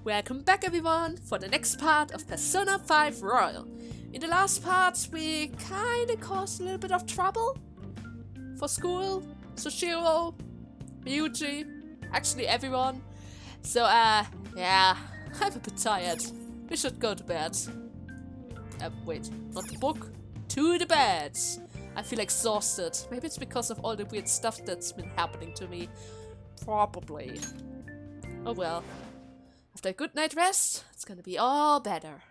Welcome back everyone for the next part of Persona 5 Royal. In the last part we kinda caused a little bit of trouble for school, Soshiro, Ryuji, actually everyone. So yeah, I'm a bit tired. We should go to bed. Wait, not the book, to the bed. I feel exhausted. Maybe it's because of all the weird stuff that's been happening to me. Probably. Oh well. After a good night rest, it's gonna be all better.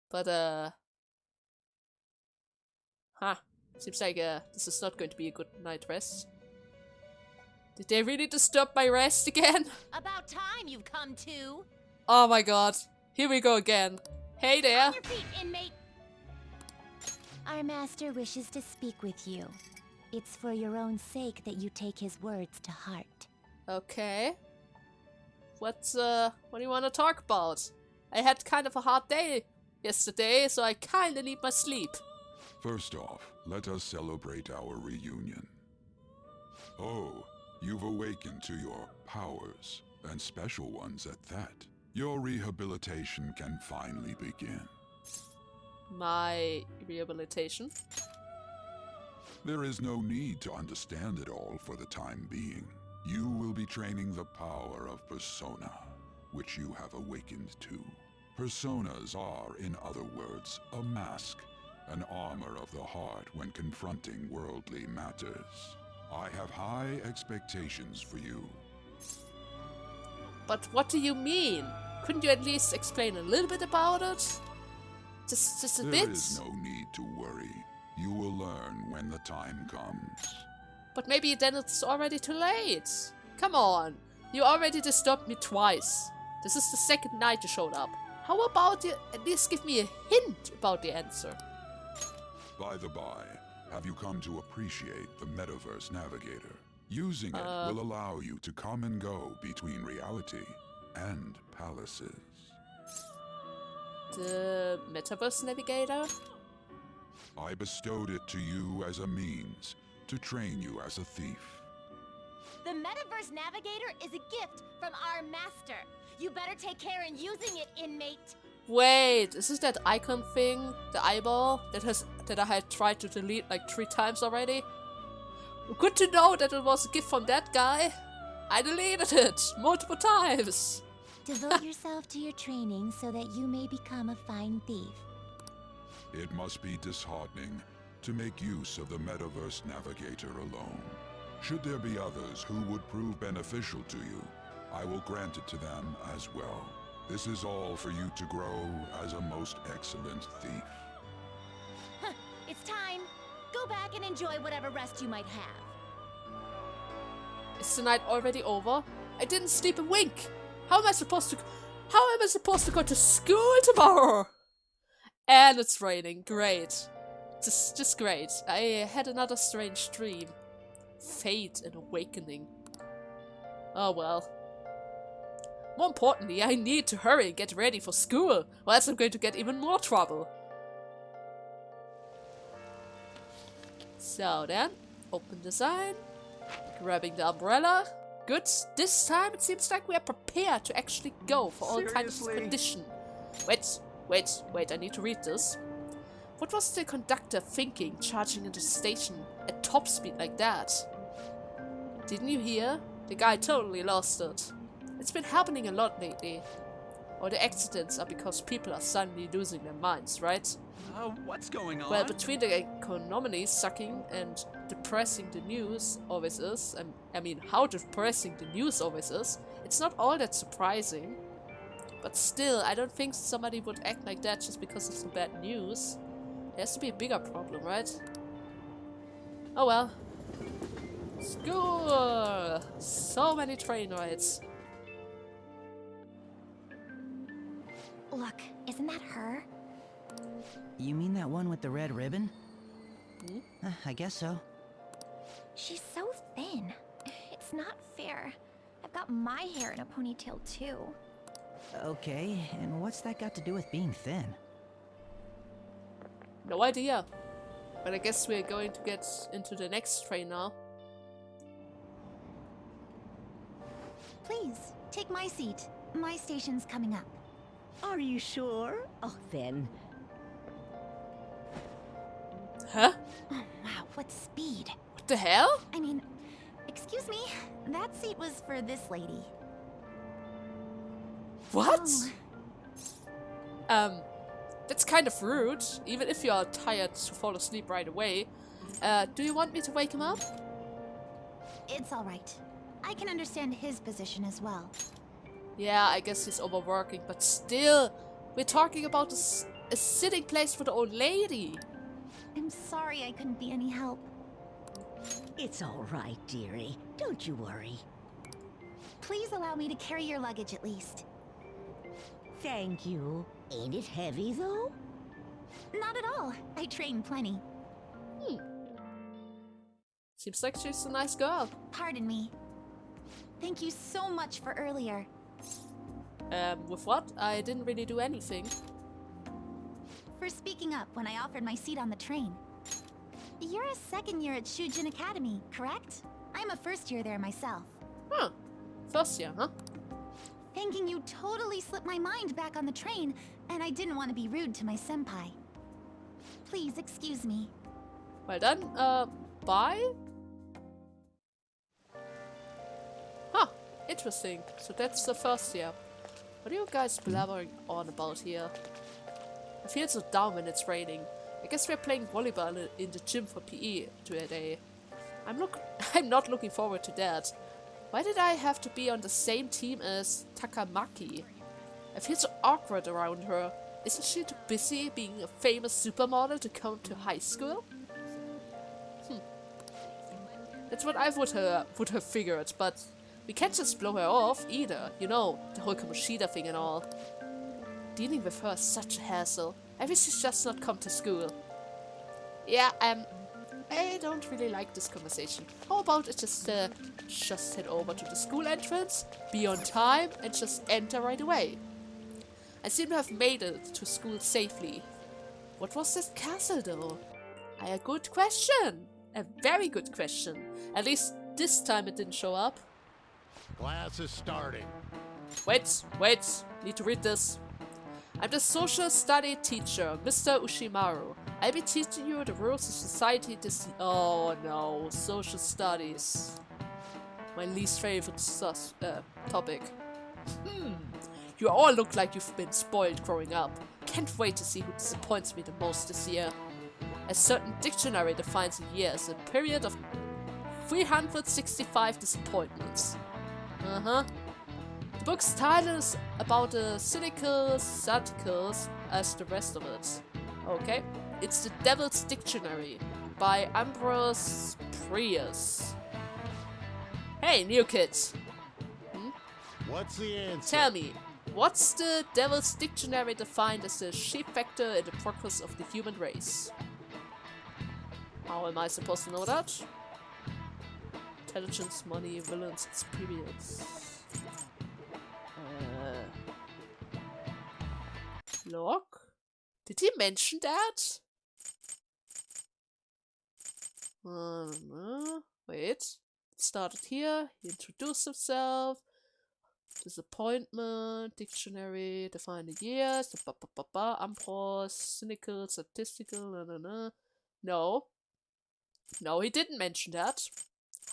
But seems like this is not going to be a good night rest. Did they really disturb my rest again? About time you've come to. Oh my god. Here we go again. Hey there. On your feet, inmate. Our master wishes to speak with you. It's for your own sake that you take his words to heart. Okay. What do you want to talk about? I had kind of a hard day yesterday, so I kinda need my sleep. First off, let us celebrate our reunion. Oh, you've awakened to your powers, and special ones at that. Your rehabilitation can finally begin. My rehabilitation? There is no need to understand it all for the time being. You will be training the power of Persona, which you have awakened to. Personas are, in other words, a mask, an armor of the heart when confronting worldly matters. I have high expectations for you. But what do you mean? Couldn't you at least explain a little bit about it? Just a bit? There is no need to worry. You will learn when the time comes. But maybe then it's already too late. Come on, you already disturbed me twice. This is the second night you showed up. How about you at least give me a hint about the answer? By the by, have you come to appreciate the Metaverse Navigator? Using it will allow you to come and go between reality and palaces. The Metaverse Navigator? I bestowed it to you as a means to train you as a thief. The Metaverse Navigator is a gift from our master. You better take care in using it, inmate. Wait, is this that icon thing? The eyeball? That I had tried to delete like 3 times already? Good to know that it was a gift from that guy. I deleted it multiple times. Devote yourself to your training so that you may become a fine thief. It must be disheartening to make use of the Metaverse Navigator alone. Should there be others who would prove beneficial to you, I will grant it to them as well. This is all for you to grow as a most excellent thief. It's time. Go back and enjoy whatever rest you might have. Is the night already over? I didn't sleep a wink. How am I supposed to go to school tomorrow? And it's raining. Great. Just great. I had another strange dream. Fate and awakening. Oh well. More importantly, I need to hurry and get ready for school, or else I'm going to get even more trouble. So then, open the sign, grabbing the umbrella. Good. This time it seems like we are prepared to actually go for all kinds of condition. Wait, I need to read this. What was the conductor thinking charging into the station at top speed like that? Didn't you hear? The guy totally lost it. It's been happening a lot lately. All the accidents are because people are suddenly losing their minds, right? What's going on? Well, between the economy sucking and depressing the news always is, I mean how depressing the news always is, it's not all that surprising. But still, I don't think somebody would act like that just because of some bad news. There has to be a bigger problem, right? Oh well. School! So many train rides. Look, isn't that her? You mean that one with the red ribbon? I guess so. She's so thin. It's not fair. I've got my hair in a ponytail too. Okay, and what's that got to do with being thin? No idea. But I guess we're going to get into the next train now. Please, take my seat. My station's coming up. Are you sure? Oh, then. Huh? Oh, wow, what speed. What the hell? I mean, excuse me, that seat was for this lady. What? Oh. That's kind of rude, even if you are tired to fall asleep right away. Do you want me to wake him up? It's alright. I can understand his position as well. Yeah, I guess he's overworking, but still, we're talking about a sitting place for the old lady. I'm sorry I couldn't be any help. It's all right, dearie. Don't you worry. Please allow me to carry your luggage at least. Thank you. Ain't it heavy, though? Not at all. I train plenty. Seems like she's a nice girl. Pardon me. Thank you so much for earlier. With what? I didn't really do anything. For speaking up when I offered my seat on the train. You're a second year at Shujin Academy, correct? I'm a first year there myself. Huh. First year, huh? Thinking you totally slipped my mind back on the train, and I didn't want to be rude to my senpai. Please excuse me. Well done. Bye? Huh. Interesting. So that's the first year. What are you guys blabbering on about here? I feel so down when it's raining. I guess we're playing volleyball in the gym for PE today. I'm not looking forward to that. Why did I have to be on the same team as Takamaki? I feel so awkward around her. Isn't she too busy being a famous supermodel to come to high school? That's what I would have figured, but we can't just blow her off either. You know, the whole Kamoshida thing and all. Dealing with her is such a hassle. I wish she'd just not come to school. Yeah, I don't really like this conversation. How about it just head over to the school entrance, be on time, and just enter right away? I seem to have made it to school safely. What was this castle though? A good question. A very good question. At least this time it didn't show up. Class is starting. Wait. Need to read this. I'm the social study teacher, Mr. Ushimaru. I'll be teaching you the rules of society this— Oh no, social studies. My least favorite topic. You all look like you've been spoiled growing up. Can't wait to see who disappoints me the most this year. A certain dictionary defines a year as a period of 365 disappointments. The book's title is about the cynical satiricals as the rest of it. Okay. It's the Devil's Dictionary by Ambrose Prius. Hey, new kids. What's the answer? Tell me, what's the Devil's Dictionary defined as the chief factor in the progress of the human race? How am I supposed to know that? Intelligence, money, villains, experience. Log? Did he mention that? Wait. It started here. He introduced himself. Disappointment, dictionary, define the years, Ambrose, cynical, statistical, No. No, he didn't mention that.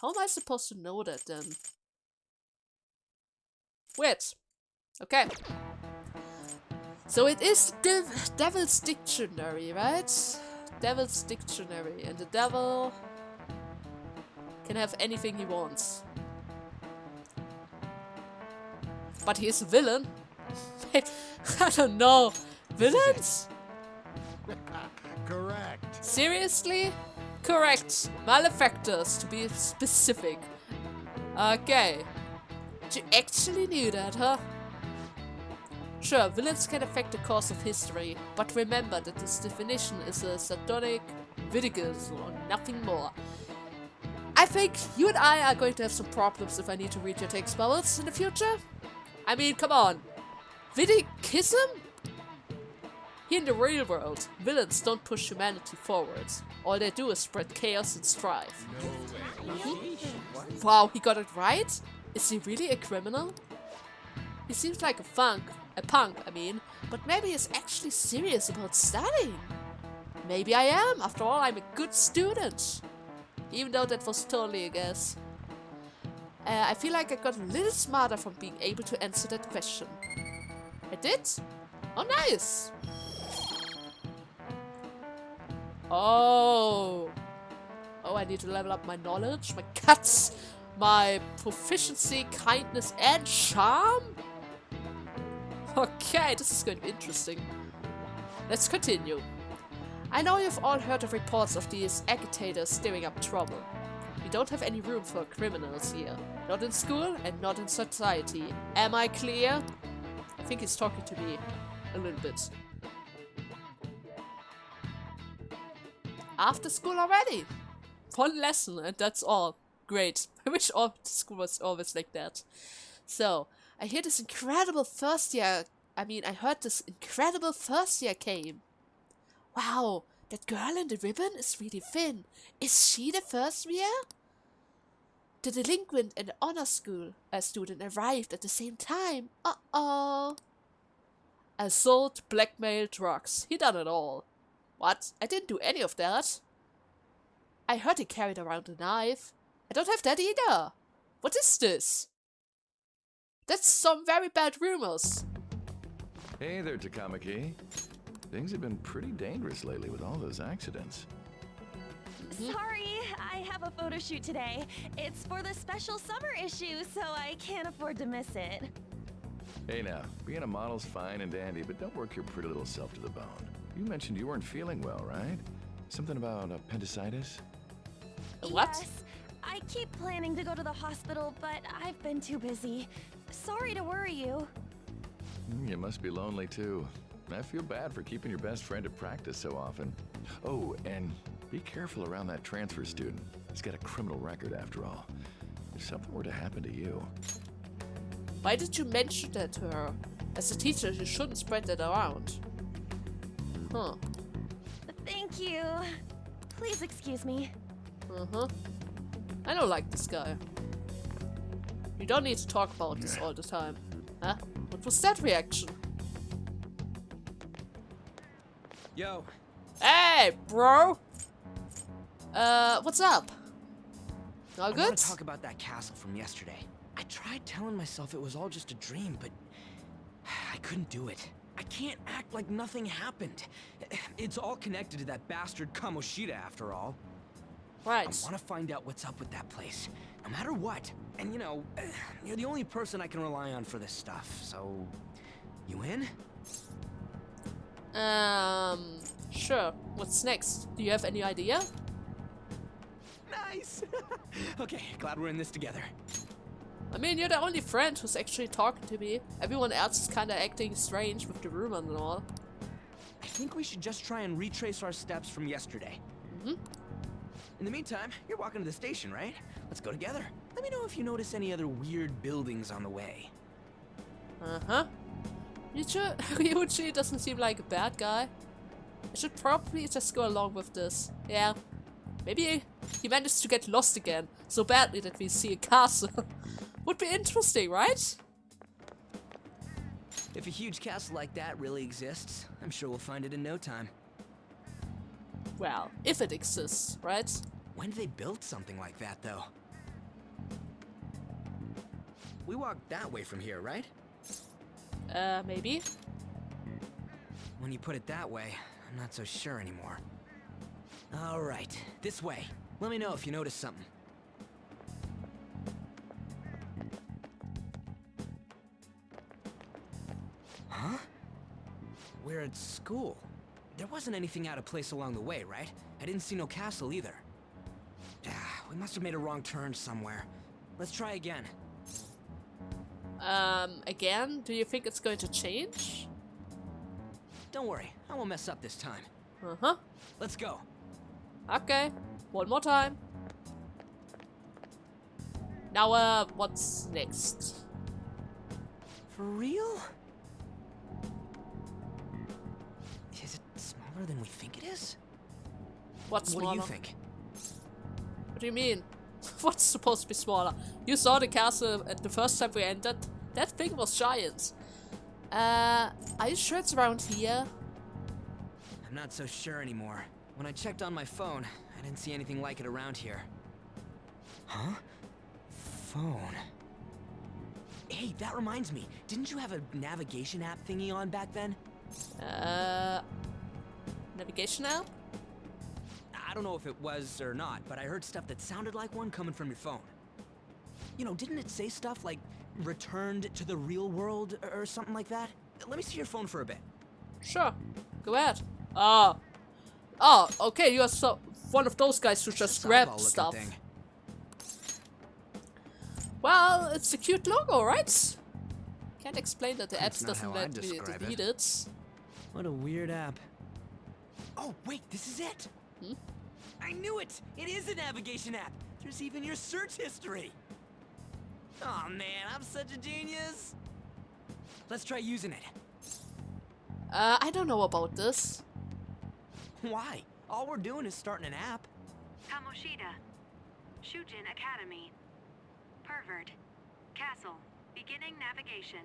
How am I supposed to know that then? Wait. Okay. So it is the Devil's Dictionary, right? Devil's Dictionary. And the devil can have anything he wants. But he is a villain. I don't know. Villains? Correct. Seriously? Correct. Malefactors, to be specific. Okay. You actually knew that, huh? Sure, villains can affect the course of history, but remember that this definition is a sardonic viticus or nothing more. I think you and I are going to have some problems if I need to read your text bubbles in the future. I mean, come on. Vidicism? Here in the real world, villains don't push humanity forward. All they do is spread chaos and strife. Wow, he got it right? Is he really a criminal? He seems like a punk, I mean, but maybe he's actually serious about studying. Maybe I am. After all, I'm a good student. Even though that was totally a guess. I feel like I got a little smarter from being able to answer that question. I did? Oh, nice! Oh! Oh, I need to level up my knowledge, my cuts, my proficiency, kindness, and charm? Okay, this is going to be interesting. Let's continue. I know you've all heard of reports of these agitators stirring up trouble. We don't have any room for criminals here. Not in school and not in society. Am I clear? I think he's talking to me a little bit. After school already? One lesson and that's all. Great. I wish all school was always like that. So, I heard this incredible first year came. Wow, that girl in the ribbon is really thin. Is she the first year? The delinquent and the honor school student arrived at the same time. Uh-oh. Assault, blackmail, drugs. He done it all. What? I didn't do any of that. I heard he carried around a knife. I don't have that either. What is this? That's some very bad rumors. Hey there, Takamaki. Things have been pretty dangerous lately with all those accidents. Sorry, I have a photo shoot today. It's for the special summer issue, so I can't afford to miss it. Hey now, being a model's fine and dandy, but don't work your pretty little self to the bone. You mentioned you weren't feeling well, right? Something about appendicitis? What? Yes, I keep planning to go to the hospital, but I've been too busy. Sorry to worry you. You must be lonely too. I feel bad for keeping your best friend at practice so often. Oh, and be careful around that transfer student. He's got a criminal record after all. If something were to happen to you. Why did you mention that to her? As a teacher, you shouldn't spread that around. Huh. Thank you. Please excuse me. Uh-huh. I don't like this guy. You don't need to talk about this all the time. Huh? What was that reaction? Yo. Hey, bro! What's up? All I good? want to talk about that castle from yesterday. I tried telling myself it was all just a dream, but I couldn't do it. I can't act like nothing happened. It's all connected to that bastard Kamoshida after all. Right. I want to find out what's up with that place, no matter what. And you know, you're the only person I can rely on for this stuff, so... You in? Sure. What's next? Do you have any idea? Nice! Okay, glad we're in this together. I mean, you're the only friend who's actually talking to me. Everyone else is kinda acting strange with the rumor and all. I think we should just try and retrace our steps from yesterday. Mm-hmm. In the meantime, you're walking to the station, right? Let's go together. Let me know if you notice any other weird buildings on the way. Uh-huh. Ryuji doesn't seem like a bad guy. I should probably just go along with this. Yeah. Maybe he managed to get lost again so badly that we see a castle. Would be interesting, right? If a huge castle like that really exists, I'm sure we'll find it in no time. Well, if it exists, right? When did they build something like that, though? We walked that way from here, right? Maybe? When you put it that way, I'm not so sure anymore. Alright, this way. Let me know if you notice something. Huh? We're at school. There wasn't anything out of place along the way, right? I didn't see no castle either. We must have made a wrong turn somewhere. Let's try again. Again? Do you think it's going to change? Don't worry, I won't mess up this time. Uh-huh. Let's go. Okay. One more time. Now, what's next? For real? Is it smaller than we think it is? What's What smaller? do you think? What do you mean? What's supposed to be smaller? You saw the castle at the first time we entered. That thing was giant. Are you sure it's around here? I'm not so sure anymore. When I checked on my phone, I didn't see anything like it around here. Huh? Phone. Hey, that reminds me. Didn't you have a navigation app thingy on back then? Navigation app? I don't know if it was or not, but I heard stuff that sounded like one coming from your phone. You know, didn't it say stuff like returned to the real world or something like that? Let me see your phone for a bit. Sure. Go ahead. Ah. Oh, okay, you're so one of those guys who just grab stuff. Thing. Well, it's a cute logo, right? Can't explain that the app That's not doesn't how I'd let me describe delete it. it. What a weird app. Oh, wait, this is it! Hmm? I knew it! It is a navigation app! There's even your search history! Oh man, I'm such a genius! Let's try using it. I don't know about this. Why? All we're doing is starting an app. Kamoshida. Shujin Academy. Pervert. Castle. Beginning navigation.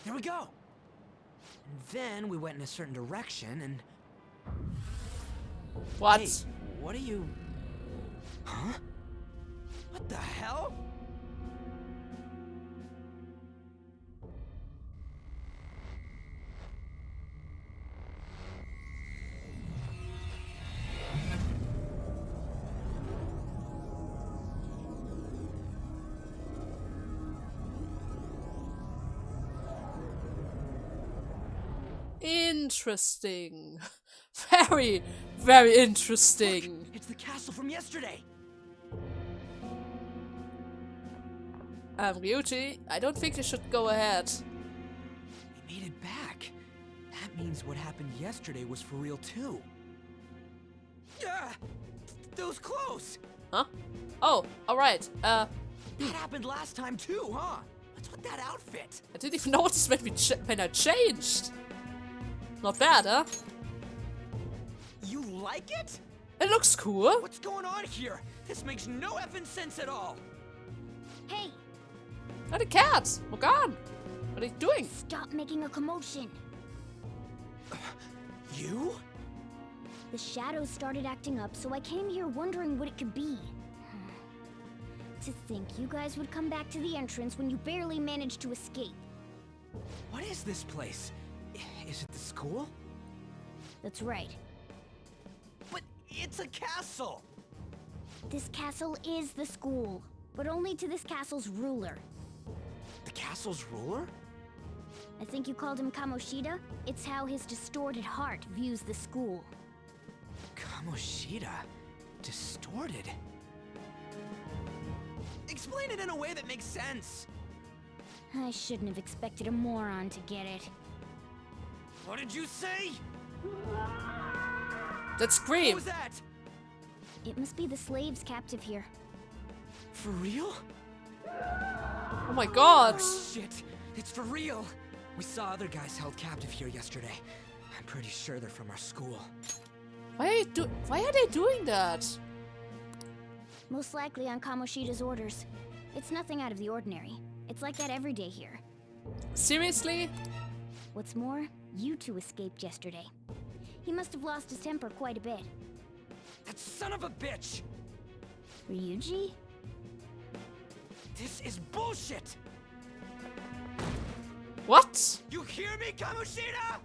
Here we go! And then we went in a certain direction and... What? Hey, what are you... Huh? What the hell? Interesting. Very, very interesting. Look, it's the castle from yesterday! Ryuji, I don't think you should go ahead. We made it back. That means what happened yesterday was for real too. Yeah, those clothes. Huh? Oh, alright. That happened last time too, huh? What's with that outfit? I didn't even notice when I changed. Not bad, huh? You like it? It looks cool. What's going on here? This makes no effing sense at all. Hey, Oh, the cat! Morgan! What are you doing? stop making a commotion. You? The shadows started acting up, so I came here wondering what it could be. To think you guys would come back to the entrance when you barely managed to escape. What is this place? Is it the school? That's right. But it's a castle! This castle is the school, but only to this castle's ruler. The castle's ruler? I think you called him Kamoshida? It's how his distorted heart views the school. Kamoshida? Distorted? Explain it in a way that makes sense! I shouldn't have expected a moron to get it. What did you say? That What scream! was that? It must be the slaves captive here. For real? Oh my god! Shit, it's for real. We saw other guys held captive here yesterday. I'm pretty sure they're from our school. Why are they doing that? Most likely on Kamoshida's orders. It's nothing out of the ordinary. It's like that every day here. Seriously? What's more, you two escaped yesterday. He must have lost his temper quite a bit. That son of a bitch! Ryuji? This is bullshit! What? You hear me, Kamoshida?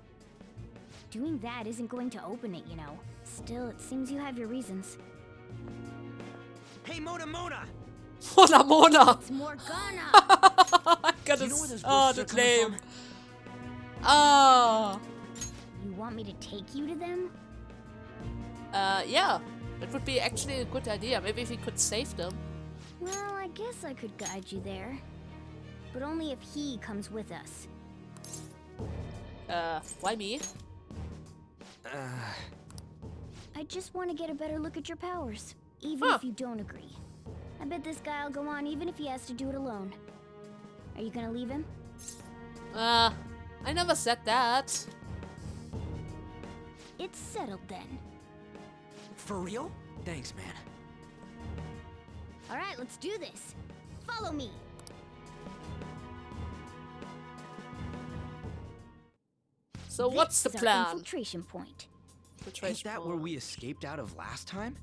Doing that isn't going to open it, you know. Still, it seems you have your reasons. Hey, Mona Mona! Mona Mona! It's Morgana! I got Do you know where those the voices are coming name. from? Oh. You want me to take you to them? Yeah. That would be actually a good idea. Maybe if we could save them. Well, I guess I could guide you there. But only if he comes with us. Why me? I just want to get a better look at your powers, even if you don't agree. I bet this guy'll go on even if he has to do it alone. Are you gonna leave him? I never said that. It's settled then. For real? Thanks, man. Alright, let's do this. Follow me. So what's the This is our plan? infiltration point. Is that where we escaped out of last time?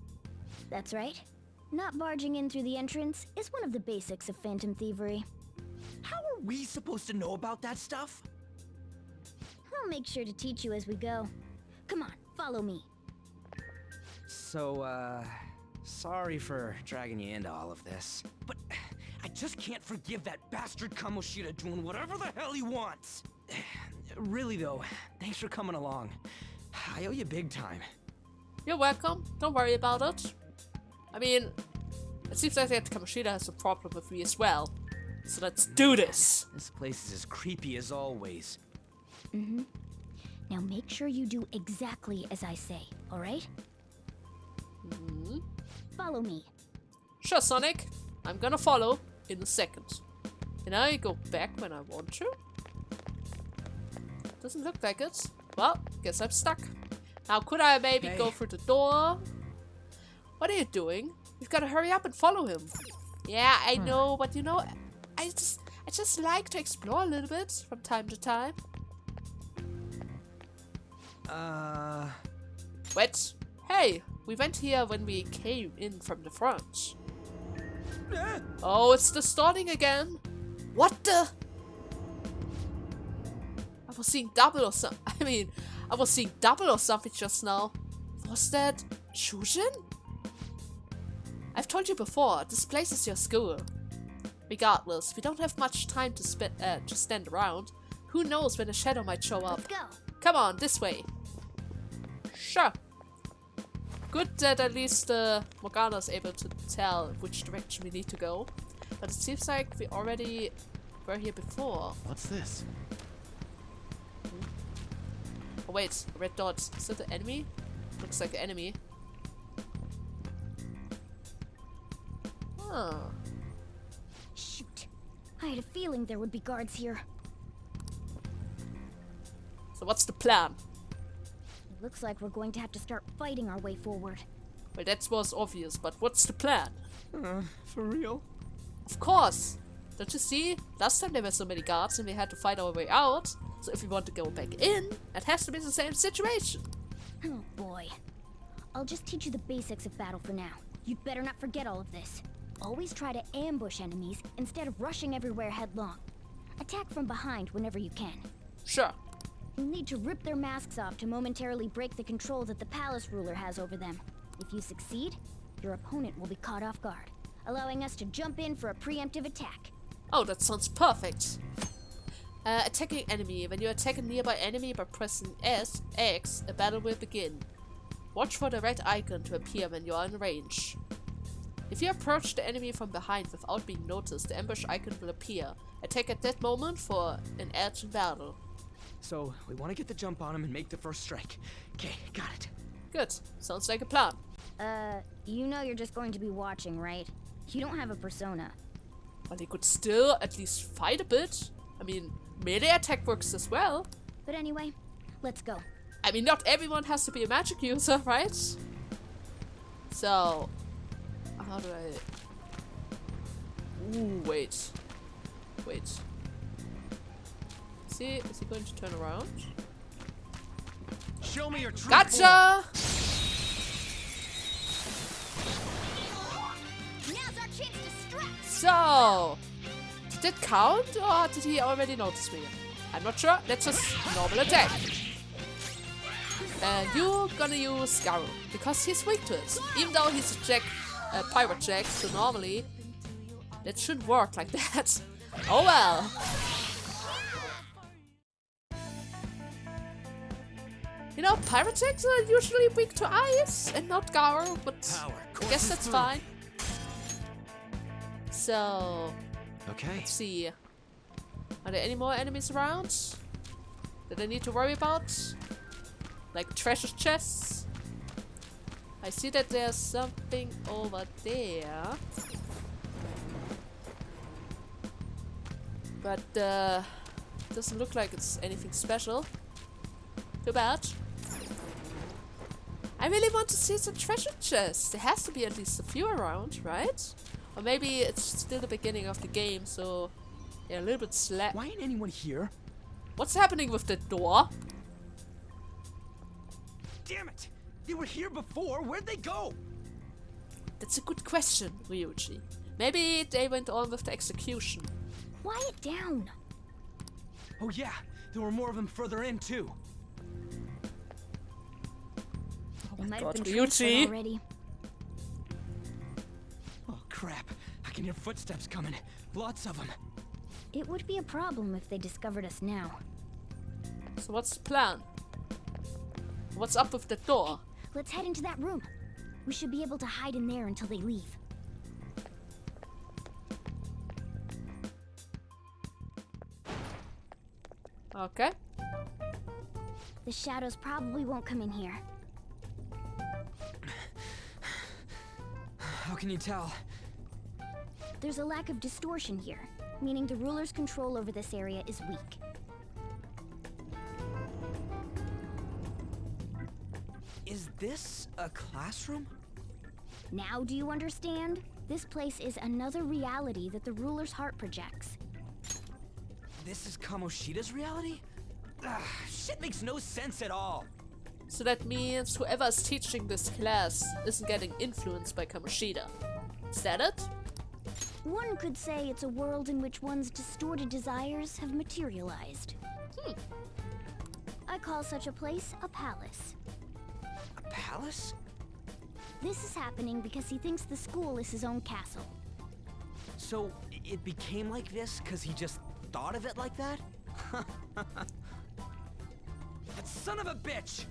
That's right. Not barging in through the entrance is one of the basics of phantom thievery. How are we supposed to know about that stuff? I'll make sure to teach you as we go. Come on, follow me. So, sorry for dragging you into all of this, but I just can't forgive that bastard Kamoshida doing whatever the hell he wants. Really though, thanks for coming along. I owe you big time. You're welcome. Don't worry about it. I mean, it seems like that Kamoshida has a problem with me as well. So let's do this. This place is as creepy as always. Mm-hmm. Now make sure you do exactly as I say, alright? Mm-hmm. Follow me. Sure, Sonic. I'm gonna follow in a second. Can I go back when I want to? Doesn't look like it. Well, guess I'm stuck. Now, could I maybe go through the door? What are you doing? You've gotta hurry up and follow him. Yeah, I know, but you know, I just like to explore a little bit from time to time. Wait. Hey, we went here when we came in from the front. Oh, it's the starting again. What the? I was seeing double or something. I mean, I was seeing double or something just now. Was that Shujin? I've told you before, this place is your school. Regardless, we don't have much time to stand around. Who knows when a shadow might show up. Let's go. Come on, this way. Sure. Good that at least Morgana's able to tell which direction we need to go. But it seems like we already were here before. What's this? Oh wait, a red dot. Is that the enemy? Looks like an enemy. Huh. Shoot. I had a feeling there would be guards here. So what's the plan? It looks like we're going to have to start fighting our way forward. Well, that was obvious, but what's the plan? For real? Of course! Don't you see? Last time there were so many guards and we had to fight our way out. So if we want to go back in, it has to be the same situation. Oh boy. I'll just teach you the basics of battle for now. You'd better not forget all of this. Always try to ambush enemies instead of rushing everywhere headlong. Attack from behind whenever you can. Sure. You'll need to rip their masks off to momentarily break the control that the palace ruler has over them. If you succeed, your opponent will be caught off guard, allowing us to jump in for a preemptive attack. Oh, that sounds perfect. Attacking enemy. When you attack a nearby enemy by pressing X, a battle will begin. Watch for the red icon to appear when you are in range. If you approach the enemy from behind without being noticed, the ambush icon will appear. Attack at that moment for an urgent battle. So, we want to get the jump on him and make the first strike. Okay, got it. Good. Sounds like a plan. You know you're just going to be watching, right? You don't have a persona. But he could still at least fight a bit. I mean, melee attack works as well. But anyway, let's go. I mean, not everyone has to be a magic user, right? So, how do I... Ooh, wait. Is he going to turn around? Show me your true Gotcha! Now's our chance to strike! So, did that count or did he already notice me? I'm not sure. Let's just normal attack. And you're gonna use Garou because he's weak to it. Even though he's a pirate jack, so normally that should work like that. Oh well. You know, pirate jacks are usually weak to ice and not Garou, but I guess that's fine. So, Okay. let's see. Are there any more enemies around that I need to worry about? Like treasure chests? I see that there's something over there. But doesn't look like it's anything special. Too bad. I really want to see some treasure chests. There has to be at least a few around, right? Or maybe it's still the beginning of the game, so yeah, a little bit slack. Why ain't anyone here? What's happening with the door? Damn it! They were here before. Where'd they go? That's a good question, Ryuji. Maybe they went on with the execution. Quiet down. Oh yeah, there were more of them further in too. They might God, have been Ryuji. transferred already. Oh crap! I can hear footsteps coming. Lots of them. It would be a problem if they discovered us now. So what's the plan? What's up with the door? Let's head into that room. We should be able to hide in there until they leave. Okay. The shadows probably won't come in here. How can you tell? There's a lack of distortion here, meaning the ruler's control over this area is weak. Is this a classroom? Now do you understand? This place is another reality that the ruler's heart projects. This is Kamoshida's reality? Ugh, shit makes no sense at all. So that means whoever is teaching this class isn't getting influenced by Kamoshida. Is that it? One could say it's a world in which one's distorted desires have materialized. I call such a place a palace. A palace? This is happening because he thinks the school is his own castle. So it became like this because he just thought of it like that? That son of a bitch!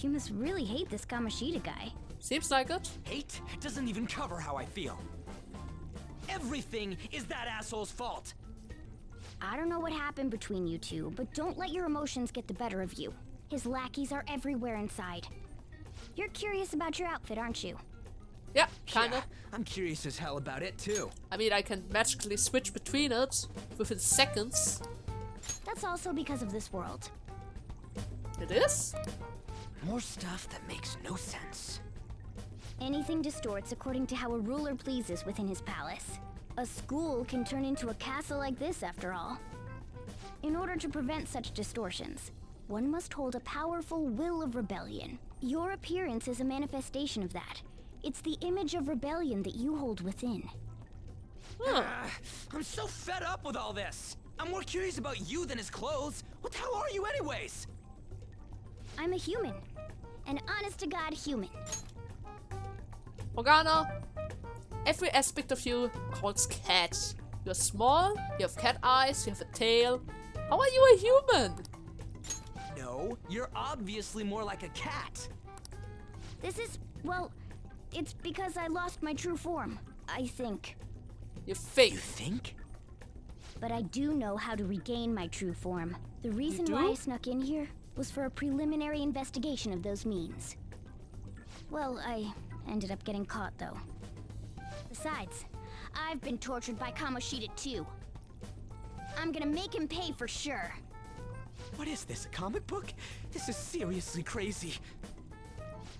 You must really hate this Kamoshida guy. Seems like it. Hate doesn't even cover how I feel. Everything is that asshole's fault. I don't know what happened between you two, but don't let your emotions get the better of you. His lackeys are everywhere inside. You're curious about your outfit, aren't you? Yeah, kinda. Yeah, I'm curious as hell about it too. I mean, I can magically switch between it within seconds. That's also because of this world. It is? More stuff that makes no sense. Anything distorts according to how a ruler pleases within his palace. A school can turn into a castle like this, after all. In order to prevent such distortions, one must hold a powerful will of rebellion. Your appearance is a manifestation of that. It's the image of rebellion that you hold within. I'm so fed up with all this. I'm more curious about you than his clothes. What the hell are you anyways? I'm a human. An honest-to-God human. Morgana, every aspect of you calls cat. You're small, you have cat eyes, you have a tail. How are you a human? No, you're obviously more like a cat. This is, well, it's because I lost my true form, I think. You think? You think? But I do know how to regain my true form. The reason do? why I snuck in here was for a preliminary investigation of those means. Well, I ended up getting caught, though. Besides, I've been tortured by Kamoshida too. I'm gonna make him pay for sure. What is this, a comic book? This is seriously crazy.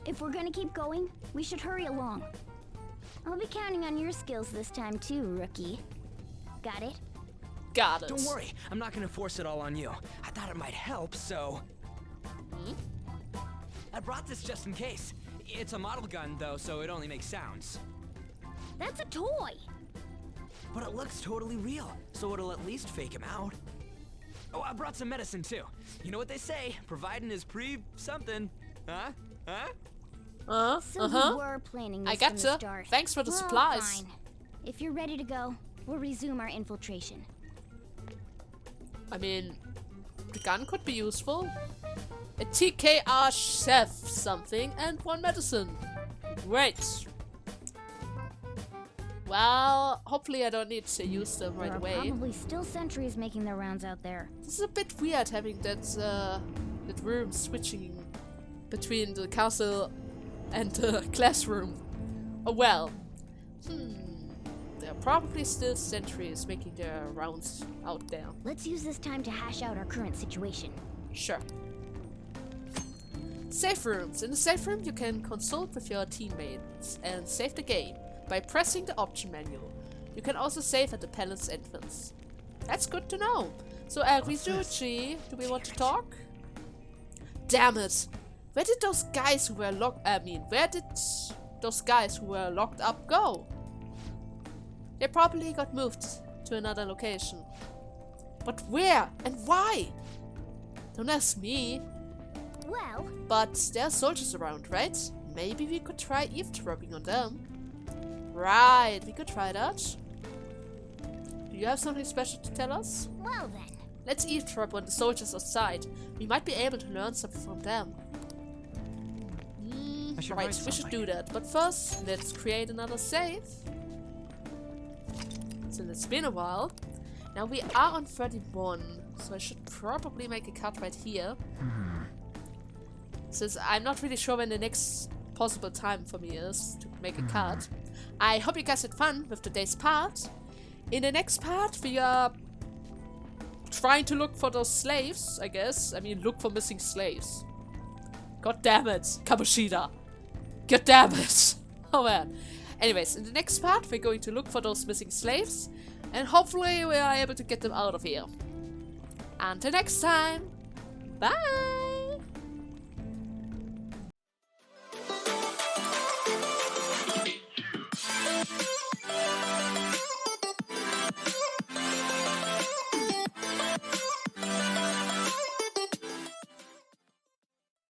If we're gonna keep going, we should hurry along. I'll be counting on your skills this time too, rookie. Got it? Got it. Don't worry, I'm not gonna force it all on you. I thought it might help, so... I brought this just in case. It's a model gun, though, so it only makes sounds. That's a toy! But it looks totally real, so it'll at least fake him out. Oh, I brought some medicine, too. You know what they say, providing is something. Huh? Huh? So we were planning this from the gotcha. start. Thanks for the Well, supplies. Fine. If you're ready to go, we'll resume our infiltration. I mean, the gun could be useful. A TKR chef something and one medicine. Great. Well, hopefully I don't need to use them right There are away. probably still sentries making their rounds out there. This is a bit weird having that room switching between the castle and the classroom. Oh well. There are probably still sentries making their rounds out there. Let's use this time to hash out our current situation. Sure. Safe rooms. In the safe room you can consult with your teammates and save the game. by pressing the option menu. You can also save at the palace entrance. That's good to know. So, Ryuji, do we want to talk? Damn it! Where did those guys who were where did those guys who were locked up go? They probably got moved to another location. But where and why? Don't ask me. Well, But there are soldiers around, right? Maybe we could try eavesdropping on them. Right, we could try that. Do you have something special to tell us? well then. Let's eavesdrop on the soldiers outside. We might be able to learn something from them. I should Right, write we should something. do that. But first, let's create another save. So it's been a while. Now we are on 31, so I should probably make a cut right here. Since I'm not really sure when the next possible time for me is to make a cut. I hope you guys had fun with today's part. In the next part, we are trying to look for those slaves, I guess. I mean, look for missing slaves. God damn it, Kamoshida. God damn it. Oh man. Anyways, in the next part, we're going to look for those missing slaves. And hopefully we are able to get them out of here. Until next time. Bye.